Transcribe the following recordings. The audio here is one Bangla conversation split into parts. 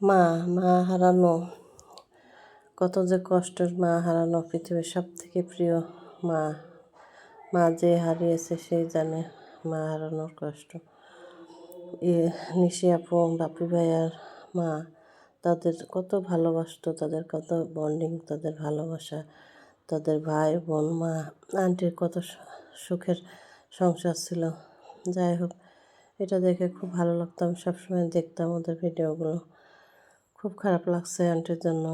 মা মা হারানো কত যে কষ্টের। মা হারানো পৃথিবীর সবথেকে প্রিয় মা। মা যে হারিয়েছে সেই জানে মা হারানোর কষ্ট। নিশি আপু, বাপি ভাইয়ার মা, তাদের কত ভালোবাসতো, তাদের কত বন্ডিং, তাদের ভালোবাসা, তাদের ভাই বোন, মা আন্টির কত সুখের সংসার ছিল। যাই হোক, এটা দেখে খুব ভালো লাগতো। আমি সবসময় দেখতাম ওদের ভিডিওগুলো। খুব খারাপ লাগছে আন্টির জন্য।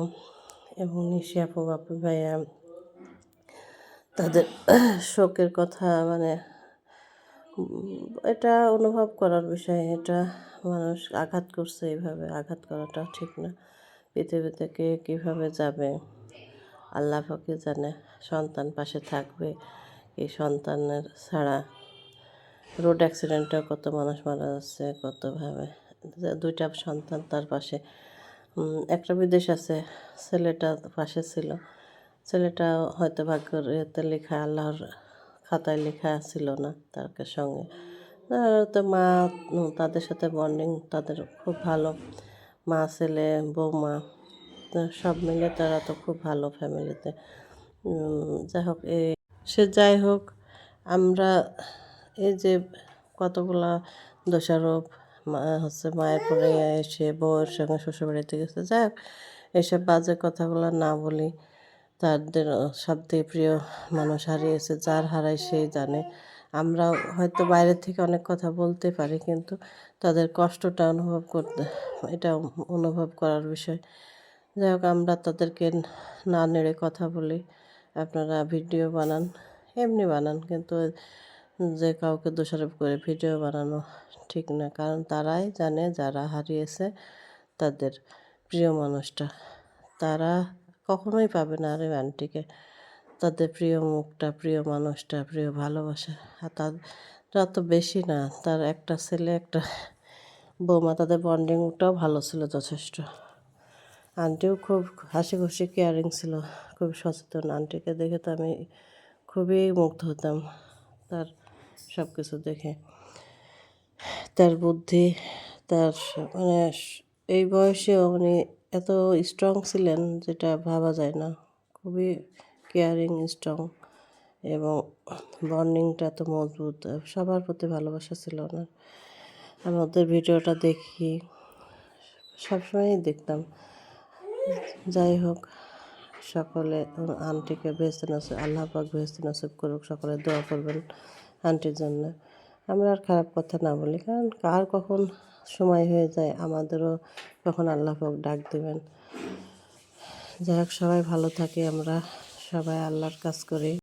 এবং নিশি আপু, বাপি ভাইয়া, তাদের শোকের কথা এটা অনুভব করার বিষয়। এটা মানুষ আঘাত করছে, এইভাবে আঘাত করাটা ঠিক না। পৃথিবী থেকে কীভাবে যাবে আল্লাহ পাকই জানে। সন্তান পাশে থাকবে, এই সন্তানের ছাড়া রোড অ্যাক্সিডেন্টে কত মানুষ মারা যাচ্ছে, কতভাবে। দুইটা সন্তান তার পাশে, একটা বিদেশ আছে, ছেলেটা পাশে ছিল। ছেলেটা হয়তো ভাগ্যের এতে লেখা, আল্লাহর খাতায় লেখা ছিল না তার সঙ্গে। তো মা, তাদের সাথে বন্ডিং তাদের খুব ভালো। মা, ছেলে, বৌমা, সব মিলে তারা তো খুব ভালো ফ্যামিলিতে। যাই হোক, আমরা এই যে কতগুলা দোষারোপ মায়ের পরে এসে বউয়ের সঙ্গে শ্বশুরবাড়িতে গেছে। যাই হোক, এসব বাজে কথাগুলো না বলি। তাদের সবথেকে প্রিয় মানুষ হারিয়েছে, যার হারায় সেই জানে। আমরা হয়তো বাইরে থেকে অনেক কথা বলতে পারি, কিন্তু তাদের কষ্টটা এটা অনুভব করার বিষয়। যাই হোক, আমরা তাদেরকে না নেড়ে কথা বলি। আপনারা ভিডিও বানান, এমনি বানান, কিন্তু যে কাউকে দোষারোপ করে ভিডিও বানানো ঠিক না। কারণ তারাই জানে যারা হারিয়েছে তাদের প্রিয় মানুষটা। তারা কখনোই পাবে না আর আন্টিকে, তাদের প্রিয় মুখটা, প্রিয় মানুষটা, প্রিয় ভালোবাসা। আর তারা তো বেশি না, তার একটা ছেলে, একটা বৌমা, তাদের বন্ডিংটাও ভালো ছিল যথেষ্ট। আন্টিও খুব হাসি খুশি, কেয়ারিং ছিল, খুব সচেতন। আন্টিকে দেখে তো আমি খুবই মুগ্ধ হতাম তার সব কিছু দেখে। তার বুদ্ধি, তার এই বয়সেও উনি এত স্ট্রং ছিলেন যেটা ভাবা যায় না। খুবই কেয়ারিং, স্ট্রং, এবং বন্ডিংটা এত মজবুত। সবার প্রতি ভালোবাসা ছিল ওনার। আমি ওদের ভিডিওটা দেখি, সবসময়ই দেখতাম। যাই হোক, সকলে আন্টিকে বেহেশতে নসিব, আল্লাহ পাক বেহেশতে নসিব করুক। সকলে দোয়া করবেন আন্টির জন্য। আমরা আর খারাপ কথা না বলি, কারণ কার কখন সময় হয়ে যায়, আমাদেরও কখন আল্লাহ পাক ডাক দেবেন। যাই হোক, সবাই ভালো থাকি, আমরা সবাই আল্লাহর কাজ করি।